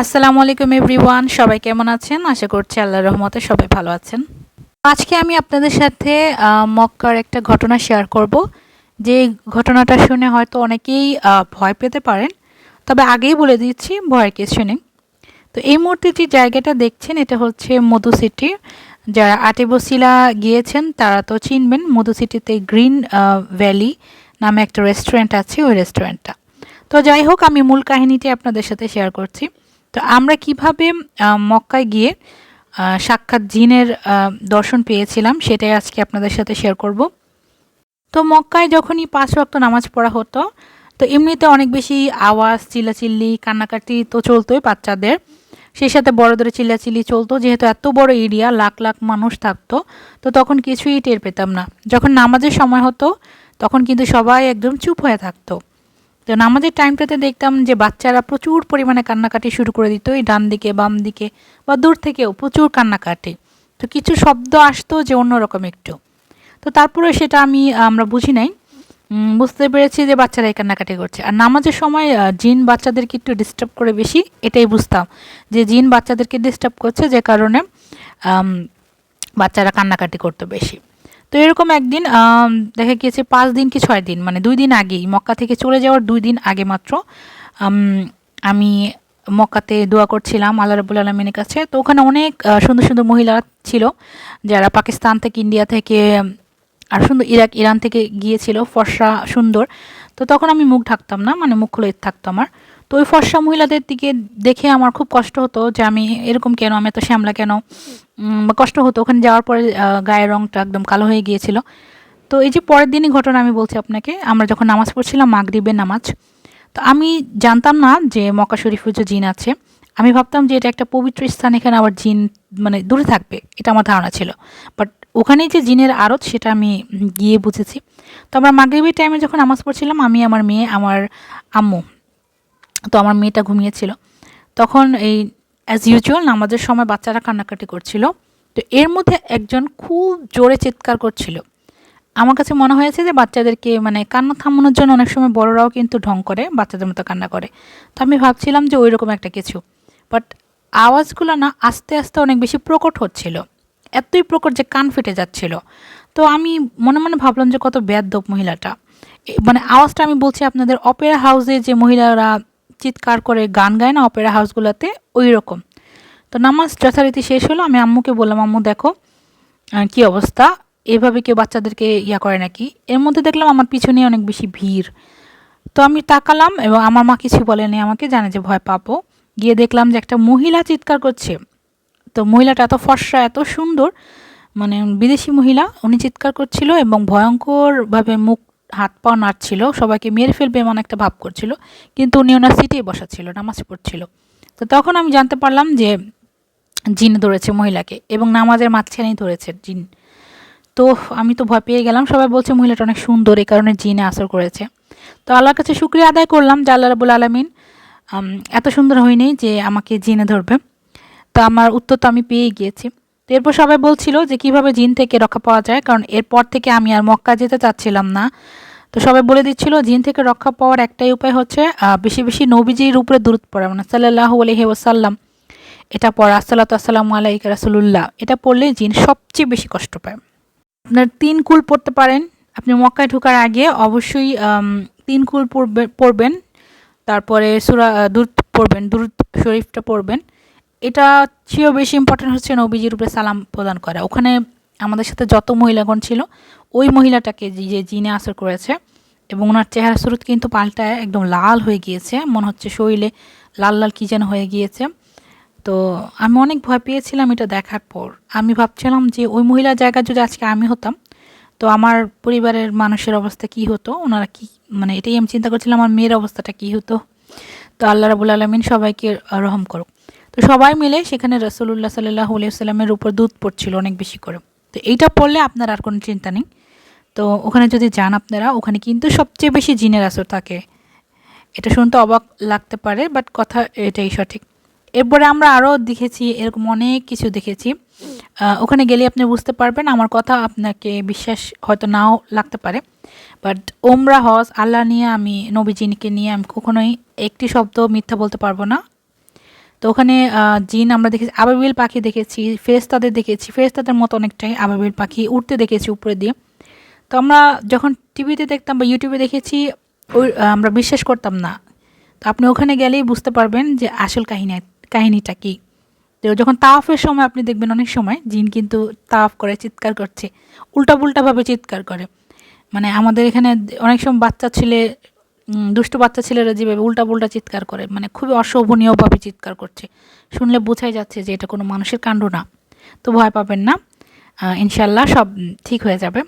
আসসালামু আলাইকুম এভরিওয়ান, সবাই কেমন আছেন? আশা করছি আল্লাহর রহমতে সবাই ভালো আছেন। আজকে আমি আপনাদের সাথে মক্কার একটা ঘটনা শেয়ার করব। যে ঘটনাটা শুনে হয়তো অনেকেই ভয় পেতে পারেন, তবে আগেই বলে দিচ্ছি ভয়ের কিছু নেই। তো এই মুহূর্তে যে জায়গাটা দেখছেন এটা হচ্ছে মধু সিটি। যারা আটিবসিলা গিয়েছেন তারা তো চিনবেন, মধু সিটিতে গ্রিন ভ্যালি নামে একটা রেস্টুরেন্ট আছে, ওই রেস্টুরেন্টটা। তো যাই হোক, আমি মূল কাহিনীটি আপনাদের সাথে শেয়ার করছি। তো আমরা কিভাবে মক্কায় গিয়ে সাক্ষাৎ জিনের দর্শন পেয়েছিলাম সেটাই আজকে আপনাদের সাথে শেয়ার করব। তো মক্কায় যখনই ৫ ওয়াক্ত নামাজ পড়া হতো, তো এমনিতে অনেক বেশি আওয়াজ, চিল্লাচিল্লি, কান্নাকাটি তো চলতোই বাচ্চাদের, সেই সাথে বড়দের চিল্লাচিল্লি চলতো। যেহেতু এত বড় এরিয়া, লাখ লাখ মানুষ থাকতো, তো তখন কিছুই টের পেতাম না। যখন নামাজের সময় হতো তখন কিন্তু সবাই একদম চুপ হয়ে থাকতো। তো নামাজের টাইমটাতে দেখতাম যে বাচ্চারা প্রচুর পরিমাণে কান্নাকাটি শুরু করে দিত, এই ডান দিকে, বাম দিকে বা দূর থেকেও প্রচুর কান্নাকাটি। তো কিছু শব্দ আসতো যে অন্যরকম একটু। তো তারপরে সেটা আমরা বুঝি নাই। বুঝতে পেরেছি যে বাচ্চারা এই কান্নাকাটি করছে। আর নামাজের সময় জিন বাচ্চাদেরকে একটু ডিস্টার্ব করে বেশি, এটাই বুঝতাম যে জিন বাচ্চাদেরকে ডিস্টার্ব করছে, যে কারণে আম, বাচ্চারা কান্নাকাটি করতো বেশি। তো এরকম একদিন দেখা গিয়েছে ৫ দিন কি ৬ দিন, মানে ২ দিন আগেই, মক্কা থেকে চলে যাওয়ার ২ দিন আগে মাত্র আম, আমি মক্কাতে দোয়া করছিলাম আল্লাহ রাব্বুল আলামিনের কাছে। তো ওখানে অনেক সুন্দর সুন্দর মহিলা ছিল, যারা পাকিস্তান থেকে, ইন্ডিয়া থেকে, আর সুন্দর ইরাক, ইরান থেকে গিয়েছিল, ফর্সা, সুন্দর। তো তখন আমি মুখ ঢাকতাম না, মানে মুখ খুলে থাকতো আমার। তো ওই ফর্সা মহিলাদের দিকে দেখে আমার খুব কষ্ট হতো যে আমি এরকম কেন, আমি এত শ্যামলা কেন, বা কষ্ট হতো। ওখানে যাওয়ার পরে গায়ের রংটা একদম কালো হয়ে গিয়েছিল। তো এই যে পরের দিনই ঘটনা আমি বলছি আপনাকে, আমরা যখন নামাজ পড়ছিলাম মাগরিবের নামাজ, তো আমি জানতাম না যে মক্কা শরীফে যে জিন আছে। আমি ভাবতাম যে এটা একটা পবিত্র স্থান, এখানে আবার জিন মানে দূরে থাকবে, এটা আমার ধারণা ছিল। বাট ওখানে যে জিনের আড়ত সেটা আমি গিয়ে বুঝেছি। তো আমরা মাগরিবের টাইমে যখন নামাজ পড়ছিলাম, আমি, আমার মেয়ে, আমার আম্মু, তো আমার মেয়েটা ঘুমিয়েছিল। তখন এই অ্যাজ ইউজুয়াল নামাজের সময় বাচ্চারা কান্নাকাটি করছিল। তো এর মধ্যে একজন খুব জোরে চিৎকার করছিল। আমার কাছে মনে হয়েছে যে বাচ্চাদেরকে মানে কান্না থামানোর জন্য অনেক সময় বড়রাও কিন্তু ঢং করে, বাচ্চাদের মতো কান্না করে। তো আমি ভাবছিলাম যে ওই রকম একটা কিছু। বাট আওয়াজগুলো না আস্তে আস্তে অনেক বেশি প্রকট হচ্ছিল, এতই প্রকট যে কান ফেটে যাচ্ছিল। তো আমি মনে মনে ভাবলাম যে কত বেয়াদ্দপ মহিলাটা। মানে আওয়াজটা আমি বলছি আপনাদের, অপেরা হাউসে যে মহিলারা চিৎকার করে গান গায় না অপেরা হাউসগুলোতে, ওই রকম। তো নামাজ যথারীতি শেষ হলো, আমি আম্মুকে বললাম, আম্মু দেখো কি অবস্থা, এভাবে কেউ বাচ্চাদেরকে ইয়া করে নাকি। এর মধ্যে দেখলাম আমার পিছনে অনেক বেশি ভিড়। তো আমি তাকালাম এবং আমার মা কিছু বলেনি আমাকে, জানে যে ভয় পাবো। গিয়ে দেখলাম যে একটা মহিলা চিৎকার করছে। তো মহিলাটা এত ফর্সা, এত সুন্দর, মানে বিদেশি মহিলা, উনি চিৎকার করছিল এবং ভয়ঙ্করভাবে মুখ, হাত পা নাড়ছিল, সবাইকে মেরে ফেলবে এমন একটা ভাব করছিল। কিন্তু উনি ওনার সিটেই বসা ছিল, নামাজ পড়ছিল। তো তখন আমি জানতে পারলাম যে জিন ধরেছে মহিলাকে, এবং নামাজের মাঝখানেই ধরেছে জিন। তো আমি তো ভয় পেয়ে গেলাম। সবাই বলছে মহিলাটা অনেক সুন্দর, এই কারণে জিনে আসর করেছে। তো আল্লাহর কাছে শুকরিয়া আদায় করলাম যে আল্লাহ রাব্বুল আলামিন এত সুন্দর হয়নি যে আমাকে জিনে ধরবে। তো আমার উত্তর তো আমি পেয়ে গিয়েছি। তো এরপর সবাই বলছিল যে কিভাবে জিন থেকে রক্ষা পাওয়া যায়, কারণ এরপর থেকে আমি আর মক্কা যেতে চাচ্ছিলাম না। তো সবাই বলে দিচ্ছিল জিন থেকে রক্ষা পাওয়ার একটাই উপায় হচ্ছে বেশি বেশি নবীজির উপরে দরুদ পড়া, মানে সাল্লাল্লাহু আলাইহি ওয়াসাল্লাম, এটা পড়া, আসসালাতু আসসালামু আলাইকা রাসূলুল্লাহ, এটা পড়লে জিন সবচেয়ে বেশি কষ্ট পায়। আপনার ৩ কুল পড়তে পারেন। আপনি মক্কায় ঢোকার আগে অবশ্যই ৩ কুল পড়বেন। তারপরে সূরা দুরূদ পড়বেন, দুরূদ শরীফটা পড়বেন। এটা চেয়েও বেশি ইম্পর্টেন্ট হচ্ছে নবীজির উপরে সালাম প্রদান করা। ওখানে আমাদের সাথে যত মহিলাগণ ছিল, ওই মহিলাটাকে যে জিনে আসর করেছে, এবং ওনার চেহারা সুরত কিন্তু পাল্টায় একদম লাল হয়ে গিয়েছে, মনে হচ্ছে শরীরে লাল লাল কী যেন হয়ে গিয়েছে। তো আমি অনেক ভয় পেয়েছিলাম এটা দেখার পর। আমি ভাবছিলাম যে ওই মহিলার জায়গায় যদি আজকে আমি হতাম, তো আমার পরিবারের মানুষের অবস্থা কী হতো, ওনারা কী, মানে এটাই আমি চিন্তা করছিলাম আমার মেয়ের অবস্থাটা কী হতো। তো আল্লাহ রাব্বুল আলামিন সবাইকে রহম করুক। তো সবাই মিলে সেখানে রাসূলুল্লাহ সাল্লাল্লাহু আলাইহি ওয়াসাল্লামের উপর দুধ পড়ছিল অনেক বেশি করে। তো এইটা পড়লে আপনার আর কোনো চিন্তা নেই। তো ওখানে যদি যান আপনারা, ওখানে কিন্তু সবচেয়ে বেশি জিনের আসর থাকে। এটা শুনতে অবাক লাগতে পারে, বাট কথা এটাই সঠিক। এরপরে আমরা আরও দেখেছি, এরকম অনেক কিছু দেখেছি। ওখানে গেলে আপনি বুঝতে পারবেন, আমার কথা আপনাকে বিশ্বাস হয়তো নাও লাগতে পারে। বাট ওমরা, হজ, আল্লাহ নিয়ে, আমি নবীজিকে নিয়ে আমি কখনোই একটি শব্দ মিথ্যা বলতে পারবো না। তো ওখানে জিন আমরা দেখেছি, আবাবিল পাখি দেখেছি, ফেরেশতাদের দেখেছি, ফেরেশতাদের মতো অনেকটাই আবাবিল পাখি উড়তে দেখেছি উপরে দিয়ে। তো আমরা যখন টিভিতে দেখতাম বা ইউটিউবে দেখেছি, আমরা বিশ্বাস করতাম না। তো আপনি ওখানে গেলেই বুঝতে পারবেন যে আসল কাহিনীটা কী। তো যখন তাওয়াফের সময় আপনি দেখবেন অনেক সময় জিন কিন্তু তাওয়াফ করে চিৎকার করছে, উল্টাপুল্টাভাবে চিৎকার করে। মানে আমাদের এখানে অনেক সময় দুষ্টু বাচ্চা ছেলেরা যেভাবে উল্টাপুল্টা চিৎকার করে, মানে খুবই অশোভনীয়ভাবে চিৎকার করছে, শুনলে বোঝাই যাচ্ছে যে এটা কোনো মানুষের কাণ্ড না। তো ভয় পাবেন না, ইনশাল্লাহ সব ঠিক হয়ে যাবে।